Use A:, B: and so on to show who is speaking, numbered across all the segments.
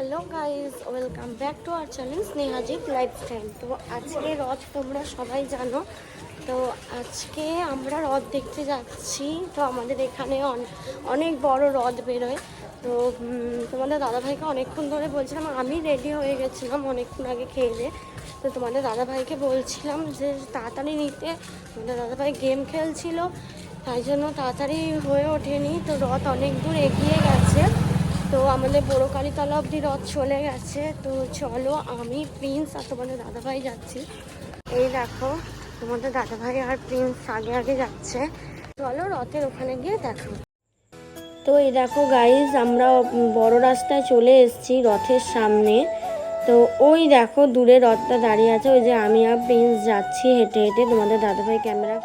A: Hello guys, welcome back to our channel Snehajit lifestyle. তো আজকে রথ তোমরা সবাই জানো। তো আজকে আমরা রথ দেখতে যাচ্ছি। তো আমাদের এখানে অনেক বড় রথ বেরোয়। তো তোমাদের দাদাভাইকে অনেকক্ষণ ধরে বলছিলাম, আমি রেডি হয়ে গেছিলাম অনেকক্ষণ আগে খেয়ে দিয়ে। তো তোমাদের দাদাভাইকে বলছিলাম যে তাড়াতাড়ি নিতে, তোমাদের দাদাভাই গেম খেলছিল, তাই জন্য তাড়াতাড়ি হয়ে ওঠেনি। তো রথ অনেক দূর এগিয়ে গেছে। তো আমাদের বড় কালীতলা অবধি রথ চলে গেছে। তো চলো, আমি প্রিন্স আর তোমাদের দাদাভাই যাচ্ছি। এই দেখো তোমাদের দাদাভাই আর প্রিন্স আগে আগে যাচ্ছে। চলো রথের ওখানে গিয়ে দেখো। তো এই দেখো গাইজ, আমরা বড় রাস্তায় চলে এসেছি রথের সামনে। তো ওই দেখো দূরে রথটা দাঁড়িয়ে আছে, ওই যে আমি আর প্রিন্স যাচ্ছি হেঁটে হেঁটে। তোমাদের দাদাভাই ক্যামেরা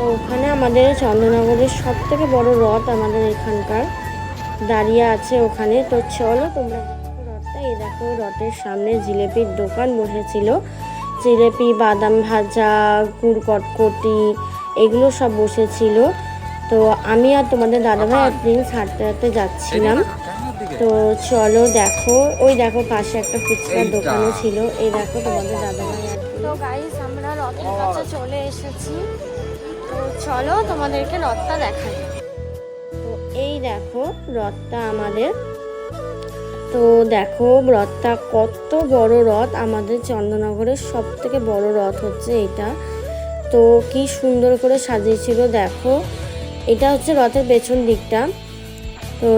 A: তো ওখানে আমাদের চন্দননগরের সব থেকে বড় রথ আমাদের এখানকার দাঁড়িয়ে আছে ওখানে। তো চলো তোমরা রথটা, এই দেখো রথের সামনে জিলেপির দোকান বসেছিল। জিলেপি, বাদাম ভাজা, গুড় কটকটি, এগুলো সব বসেছিল। তো আমি আর তোমাদের দাদাভাই আর প্রিন্স হাঁটতে হাঁটতে যাচ্ছিলাম। তো চলো দেখো, ওই দেখো পাশে একটা ফুচকার দোকানও ছিল। এই দেখো তোমাদের দাদাভাই আর তো গাইস, আমরা রথের কাছে চলে এসেছি। তো চলো তোমাদেরকে রথটা দেখাই। তো এই দেখো রথটা আমাদের। তো দেখো রথটা কত বড় রথ, আমাদের চন্দননগরের সব থেকে বড় রথ হচ্ছে এটা। তো কি সুন্দর করে সাজিয়েছিল দেখো। এটা হচ্ছে রথের পেছন দিকটা। তো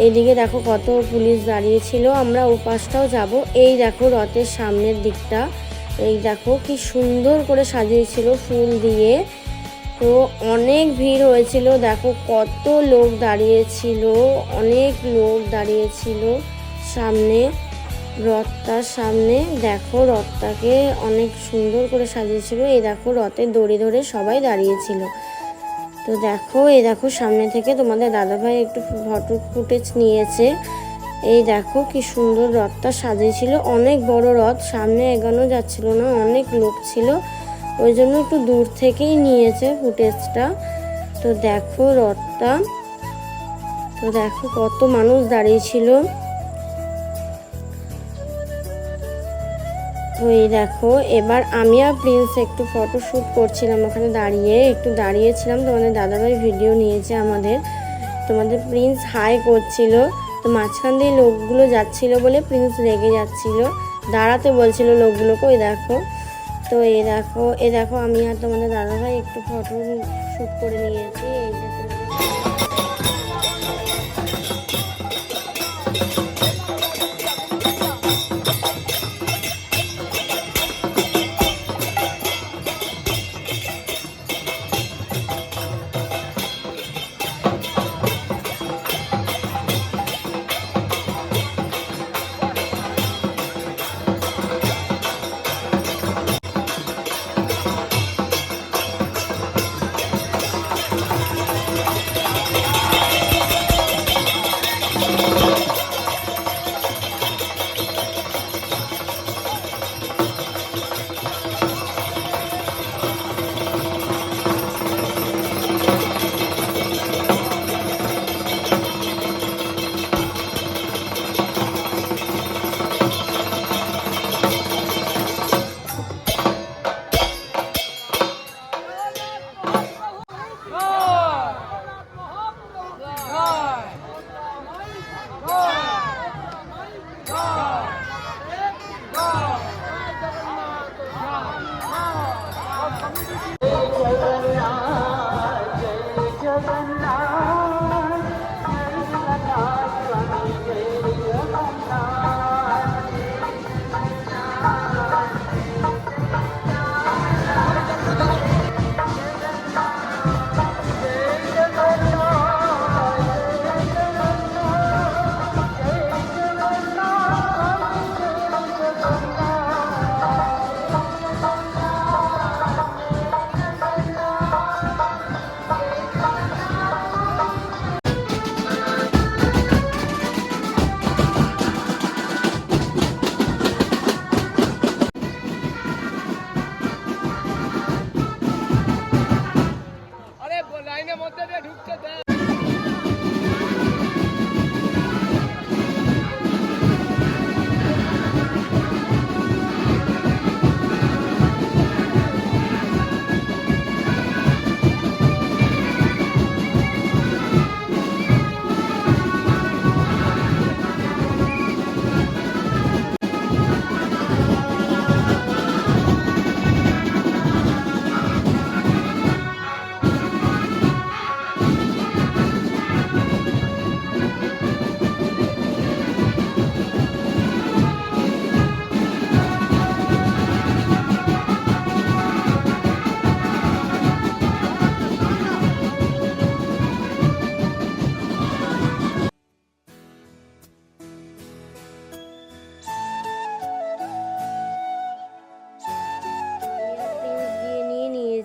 A: এইদিকে দেখো কত পুলিশ দাঁড়িয়েছিল। আমরা ও পাশটাও যাব। এই দেখো রথের সামনের দিকটা, এই দেখো কি সুন্দর করে সাজিয়েছিল ফুল দিয়ে। তো অনেক ভিড় হয়েছিল, দেখো কত লোক দাঁড়িয়েছিল, অনেক লোক দাঁড়িয়েছিল সামনে রথটার সামনে। দেখো রথটাকে অনেক সুন্দর করে সাজিয়েছিল। এই দেখো রথের দড়ি ধরে সবাই দাঁড়িয়েছিল। তো দেখো, এই দেখো সামনে থেকে তোমাদের দাদাভাই একটু ফটো ফুটেজ নিয়েছে। এই দেখো কি সুন্দর রথটা সাজিয়েছিল। অনেক বড় রথ, সামনে এগোনো যাচ্ছিল না, অনেক লোক ছিল, ওই জন্য একটু দূর থেকেই নিয়েছে ফুটেজটা। তো দেখো রথটা, তো দেখো কত মানুষ দাঁড়িয়েছিল। তো এই দেখো এবার আমি আর প্রিন্স একটু ফটোশ্যুট করছিলাম ওখানে দাঁড়িয়ে, একটু দাঁড়িয়েছিলাম। তোমাদের দাদাভাই ভিডিও নিয়েছে আমাদের। তোমাদের প্রিন্স হাই করছিল। তো মাঝখান দিয়ে লোকগুলো যাচ্ছিল বলে প্রিন্স রেগে যাচ্ছিল, দাঁড়াতে বলছিল লোকগুলোকে। ওই দেখো, তো এই দেখো আমি আর তোমাদের দাদাভাই একটু ফটো শ্যুট করে নিয়েছি। এই যে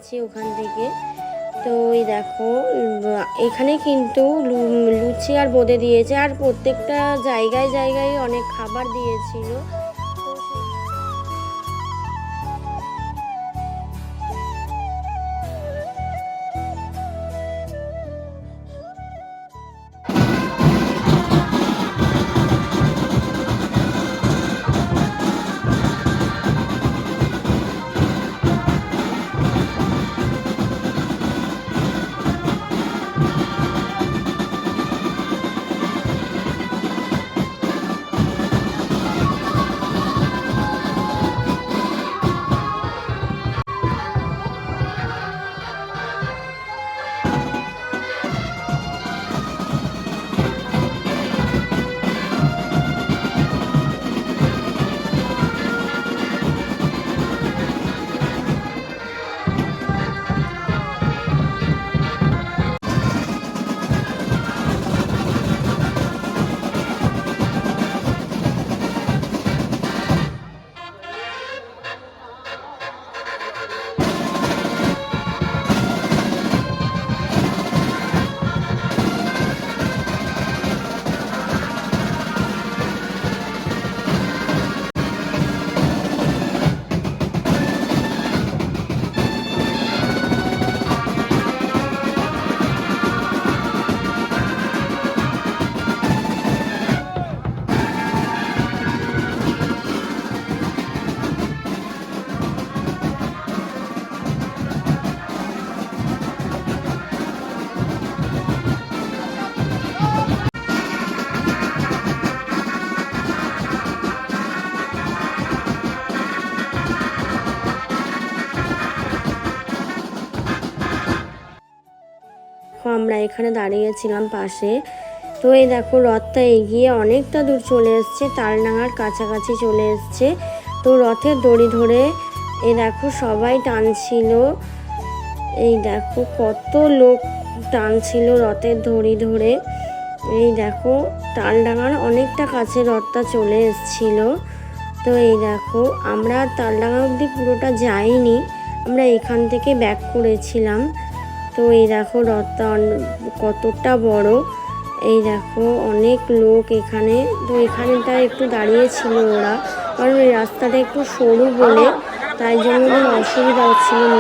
A: পেয়েছি ওখান থেকে। তো এই দেখো এখানে কিন্তু লুচি আর বোঁদে দিয়েছে, আর প্রত্যেকটা জায়গায় জায়গায় অনেক খাবার দিয়েছিল। আমরা এখানে দাঁড়িয়েছিলাম পাশে। তো এই দেখো রথটা এগিয়ে অনেকটা দূর চলে এসছে, তালডাঙার কাছাকাছি চলে এসছে। তো রথের দড়ি ধরে এই দেখো সবাই টানছিল, এই দেখো কত লোক টানছিল রথের দড়ি ধরে। এই দেখো তালডাঙার অনেকটা কাছে রথটা চলে এসছিল। তো এই দেখো আমরা তালডাঙা অবধি পুরোটা যাইনি, আমরা এখান থেকে ব্যাক করেছিলাম। তো এই দেখো রথটা কতটা বড়, এই দেখো অনেক লোক এখানে। তো এখানটা একটু দাঁড়িয়েছিল ওরা, কারণ এই রাস্তাটা একটু সরু বলে, তাই জন্য অসুবিধা হচ্ছিল।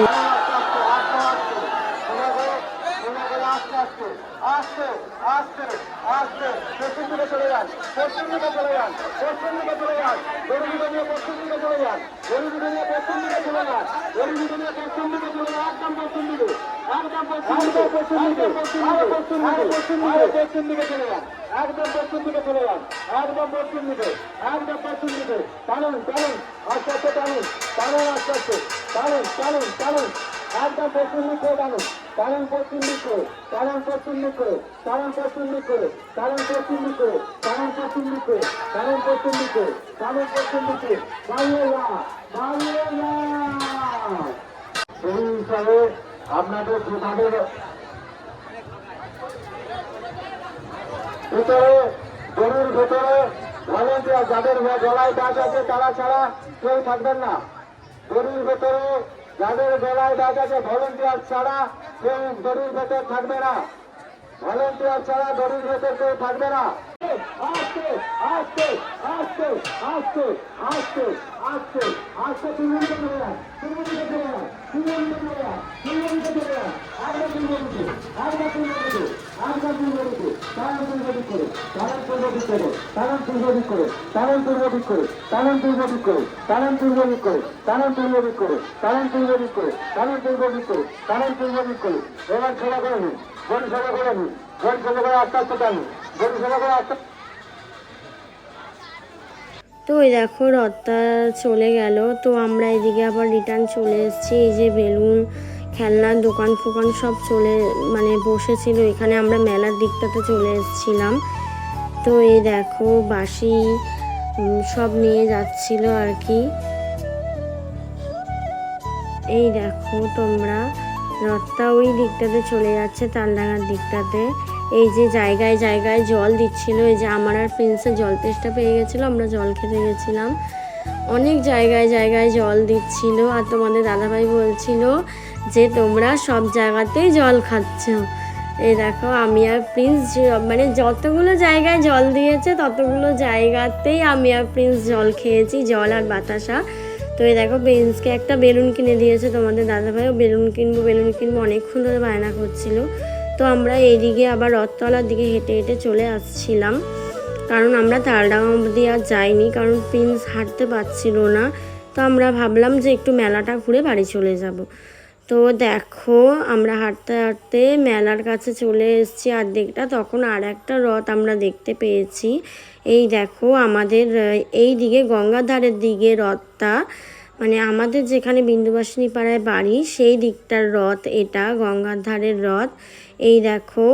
B: আপনাদের যেভাবে ভিতরে গরুর ভেতরে ভলেন্টিয়ার যাদের গলায় দাগ আছে তারা ছাড়া কেউ থাকবেন না। গরুর ভেতরে যাদের গলায় দাগ আছে ভলেন্টিয়ার ছাড়া কেউ গরুর ভেতর থাকবে না। ভলেন্টিয়ার ছাড়া গরুর ভেতর কেউ থাকবে না। আস্তে আস্তে আস্তে আস্তে আস্তে আস্তে আস্তে তিনজনকে চলে যান, তিনজনকে চলে যান, তিনজনকে চলে যান, তিনজনকে চলে যান। আগে তিনজনকে, আগে তিনজনকে, আগে তিনজনকে। তারা পূর্বদিক করে, তারা পূর্বদিক করে, তারা পূর্বদিক করে, তারা পূর্বদিক করে, তারা পূর্বদিক করে, তারা পূর্বদিক করে, তারা পূর্বদিক করে, তারা পূর্বদিক করে, তারা পূর্বদিক করে, তারা পূর্বদিক করে। এবার সেবা করে নিন, গরু সেবা করে নিন, গরু সেবা করে আস্তে আস্তে টানুন, গরু সেবা করে আস্তে।
A: তো ওই দেখো রথটা চলে গেল। তো আমরা এদিকে আবার রিটার্ন চলে এসেছি। এই যে বেলুন, খেলনার দোকান ফোকান সব বসেছিল এখানে, আমরা মেলার দিকটাতে চলে এসেছিলাম। তো এই দেখো বাঁশি সব নিয়ে যাচ্ছিল আর কি। এই দেখো তোমরা রথটা ওই দিকটাতে চলে যাচ্ছে, তালডাঙার দিকটাতে। এই যে জায়গায় জায়গায় জল দিচ্ছিল, এই যে আমার আর প্রিন্সের জল তেষ্টা পেয়ে গেছিলো, আমরা জল খেতে গেছিলাম। অনেক জায়গায় জায়গায় জল দিচ্ছিল। আর তোমাদের দাদাভাই বলছিল যে তোমরা সব জায়গাতেই জল খাচ্ছ। এই দেখো আমি আর প্রিন্স মানে যতগুলো জায়গায় জল দিয়েছে ততগুলো জায়গাতেই আমি আর প্রিন্স জল খেয়েছি, জল আর বাতাসা। তো এই দেখো প্রিন্সকে একটা বেলুন কিনে দিয়েছে তোমাদের দাদাভাইও, বেলুন কিনবো অনেকক্ষণ ধরে বায়না করছিল। তো আমরা এইদিকে আবার রথতলার দিকে হেঁটে হেঁটে চলে আসছিলাম, কারণ আমরা তালডাঙা অবধি আর যাইনি, কারণ প্রিন্স হাঁটতে পারছিল না। তো আমরা ভাবলাম যে একটু মেলাটা ঘুরে বাড়ি চলে যাব। তো দেখো আমরা হাঁটতে হাঁটতে মেলার কাছে চলে এসেছি অর্ধেকটা, তখন আর একটা রথ আমরা দেখতে পেয়েছি। এই দেখো আমাদের এই দিকে গঙ্গার ধারের দিকে রথটা, মানে আমাদের যেখানে বিন্দুবাসিনী পাড়ায় বাড়ি সেই দিকটার রথ, এটা গঙ্গার ধারের রথ। এই দেখো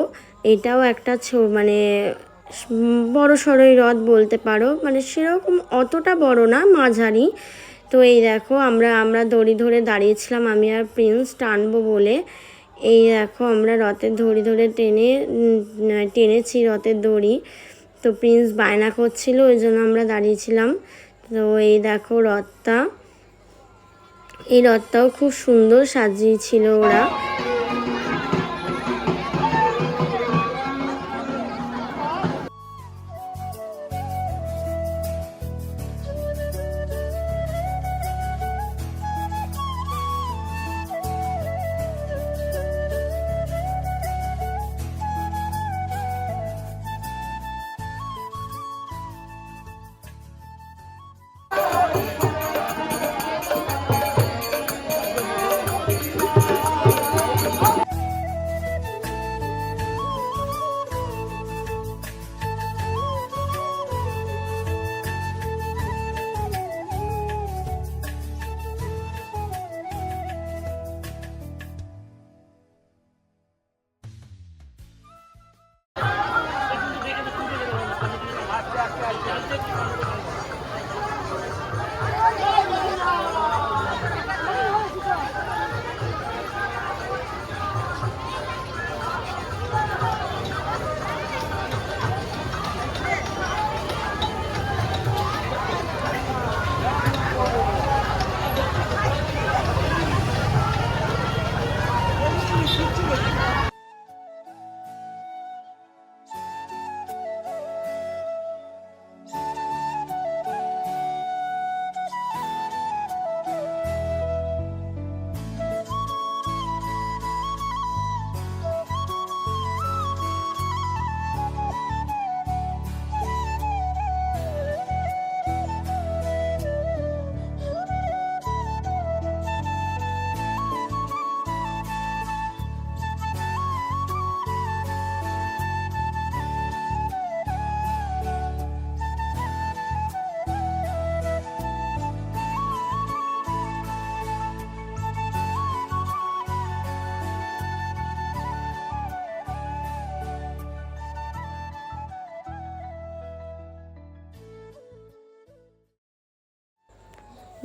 A: এটাও একটা মানে বড় সড়ই রথ বলতে পারো, মানে সেরকম অতটা বড় না, মাঝারি। তো এই দেখো আমরা দড়ি ধরে দাঁড়িয়েছিলাম আমি আর প্রিন্স টানবো বলে। এই দেখো আমরা রথের দড়ি ধরে টেনেছি রথের দড়ি। তো প্রিন্স বায়না করছিল, ওই জন্য আমরা দাঁড়িয়েছিলাম। তো এই দেখো রথটা, এই রথটাও খুব সুন্দর সাজিয়েছিল ওরা।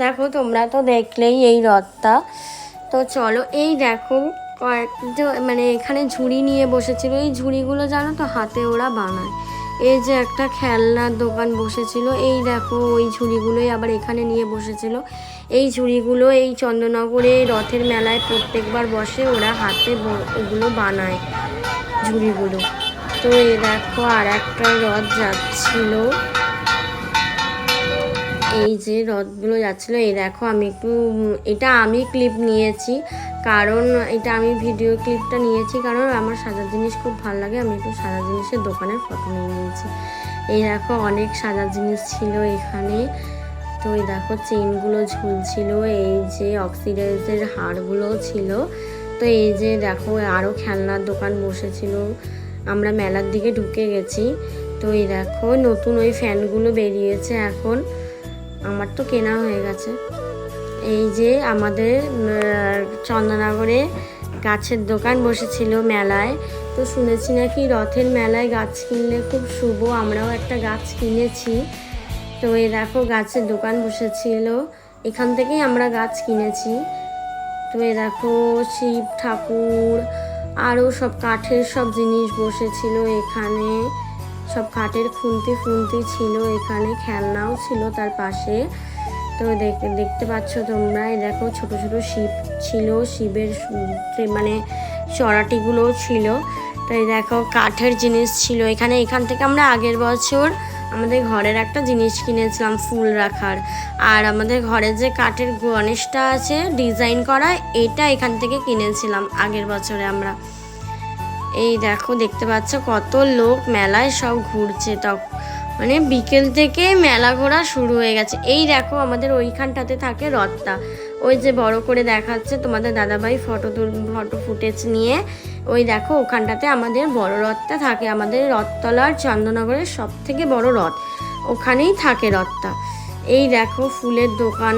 A: দেখো তোমরা তো দেখলেই এই রথটা। তো চলো এই দেখো মানে এখানে ঝুড়ি নিয়ে বসেছিল, এই ঝুড়িগুলো জানো তো হাতে ওরা বানায়। এই যে একটা খেলনার দোকান বসেছিল, এই দেখো ওই ঝুড়িগুলোই আবার এখানে নিয়ে বসেছিল। এই ঝুড়িগুলো এই চন্দননগরে রথের মেলায় প্রত্যেকবার বসে, ওরা হাতে ওগুলো বানায় ঝুড়িগুলো। তো এই দেখো আর একটা রথ যাচ্ছিল, এই যে রথগুলো যাচ্ছিলো। এই দেখো এটা আমি ক্লিপ নিয়েছি, কারণ এটা আমি ভিডিও ক্লিপটা নিয়েছি কারণ আমার সাজার জিনিস খুব ভালো লাগে, আমি একটু সাজার জিনিসের দোকানের ফটো নিয়ে নিয়েছি। এই দেখো অনেক সাজার জিনিস ছিল এখানে। তো এই দেখো চেইনগুলো ঝুলছিল, এই যে অক্সিডাইজের হাড়গুলো ছিল। তো এই যে দেখো আরও খেলনার দোকান বসেছিল, আমরা মেলার দিকে ঢুকে গেছি। তো এই দেখো নতুন ওই ফ্যানগুলো বেরিয়েছে এখন, আমার তো কেনা হয়ে গেছে। এই যে আমাদের চন্দননগরে গাছের দোকান বসেছিল মেলায়। তো শুনেছি নাকি রথের মেলায় গাছ কিনলে খুব শুভ, আমরাও একটা গাছ কিনেছি। তো এই দেখো গাছের দোকান বসেছিল, এখান থেকেই আমরা গাছ কিনেছি। তো এই দেখো শিব ঠাকুর আরও সব কাঠের সব জিনিস বসেছিল এখানে, সব কাঠের খুন্তি ছিল এখানে, খেলনাও ছিল তার পাশে। তো দেখতে পাচ্ছ তোমরা, এই দেখো ছোট ছোট শিব ছিল, শিবের মানে চড়াটিগুলোও ছিল। তো এই দেখো কাঠের জিনিস ছিল এখান থেকে আমরা আগের বছর আমাদের ঘরের একটা জিনিস কিনেছিলাম ফুল রাখার। আর আমাদের ঘরে যে কাঠের গণেশটা আছে ডিজাইন করা, এটা এখান থেকে কিনেছিলাম আগের বছরে আমরা। এই দেখো দেখতে পাচ্ছ কত লোক মেলায় সব ঘুরছে, মানে বিকেল থেকে মেলা ঘোরা শুরু হয়ে গেছে। এই দেখো আমাদের ওইখানটাতে থাকে রথটা, ওই যে বড় করে দেখাচ্ছে তোমাদের দাদাভাই ফটো ফুটেজ নিয়ে। ওই দেখো ওখানটাতে আমাদের বড় রথটা থাকে, আমাদের রথতলার চন্দননগরের সব থেকে বড় রথ, ওখানেই থাকে রথটা। এই দেখো ফুলের দোকান,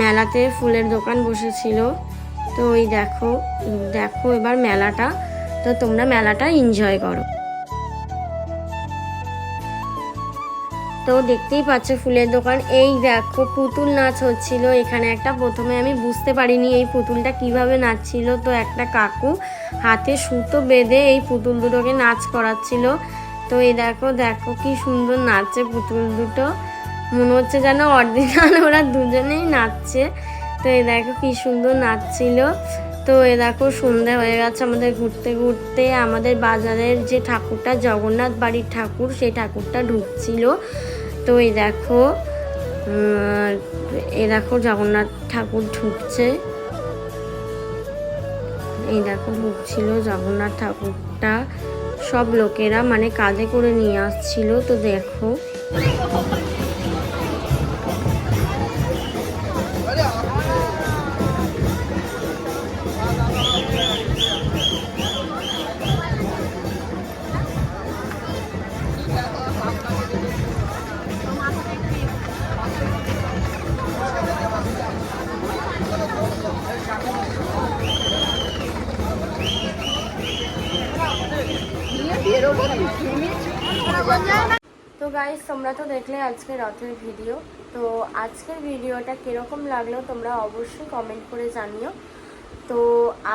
A: মেলাতে ফুলের দোকান বসেছিল। তো ওই দেখো এবার মেলাটা, তো তোমরা মেলাটা এনজয় করো। তো দেখতেই পাচ্ছ ফুলের দোকান। এই দেখো পুতুল নাচ হচ্ছিল এখানে একটা, প্রথমে আমি বুঝতে পারিনি এই পুতুলটা কিভাবে নাচছিল। তো একটা কাকু হাতে সুতো বেঁধে এই পুতুল দুটোকে নাচ করাচ্ছিল। তো এই দেখো কি সুন্দর নাচছে পুতুল দুটো, মনে হচ্ছে যেন অরিজিনাল ওরা দুজনেই নাচছে। তো এই দেখো কি সুন্দর নাচছিল। তো এ দেখো সন্ধ্যা হয়ে গেছে, আমাদের ঘুরতে ঘুরতে আমাদের বাজারের যে ঠাকুরটা জগন্নাথ বাড়ির ঠাকুর, সেই ঠাকুরটা ঢুকছিল। তো এই দেখো জগন্নাথ ঠাকুর ঢুকছে, এই দেখো ঢুকছিল জগন্নাথ ঠাকুরটা, সব লোকেরা মানে কাঁধে করে নিয়ে আসছিল। তো দেখো তো গাইস তোমরা তো দেখলে আজকে রথের ভিডিও। তো আজকের ভিডিওটা কীরকম লাগলো তোমরা অবশ্যই কমেন্ট করে জানিও। তো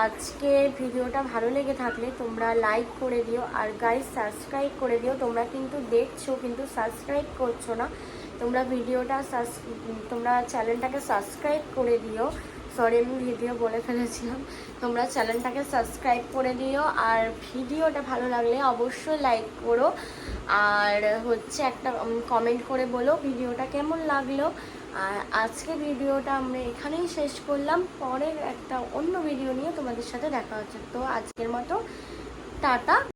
A: আজকে ভিডিওটা ভালো লেগে থাকলে তোমরা লাইক করে দিও, আর গাইস সাবস্ক্রাইব করে দিও। তোমরা কিন্তু দেখছো কিন্তু সাবস্ক্রাইব করছো না, তোমরা তোমরা চ্যানেলটাকে সাবস্ক্রাইব করে দিও। সরি আমি ভিডিও বলে ফেলেছিলাম, তোমরা চ্যানেলটাকে সাবস্ক্রাইব করে দিও। আর ভিডিওটা ভালো লাগলে অবশ্যই লাইক করো, আর একটা কমেন্ট করে বলো ভিডিওটা কেমন লাগলো। আর আজকে ভিডিওটা আমরা এখানেই শেষ করলাম, পরের একটা অন্য ভিডিও নিয়ে তোমাদের সাথে দেখা হচ্ছে। তো আজকের মতো টাটা।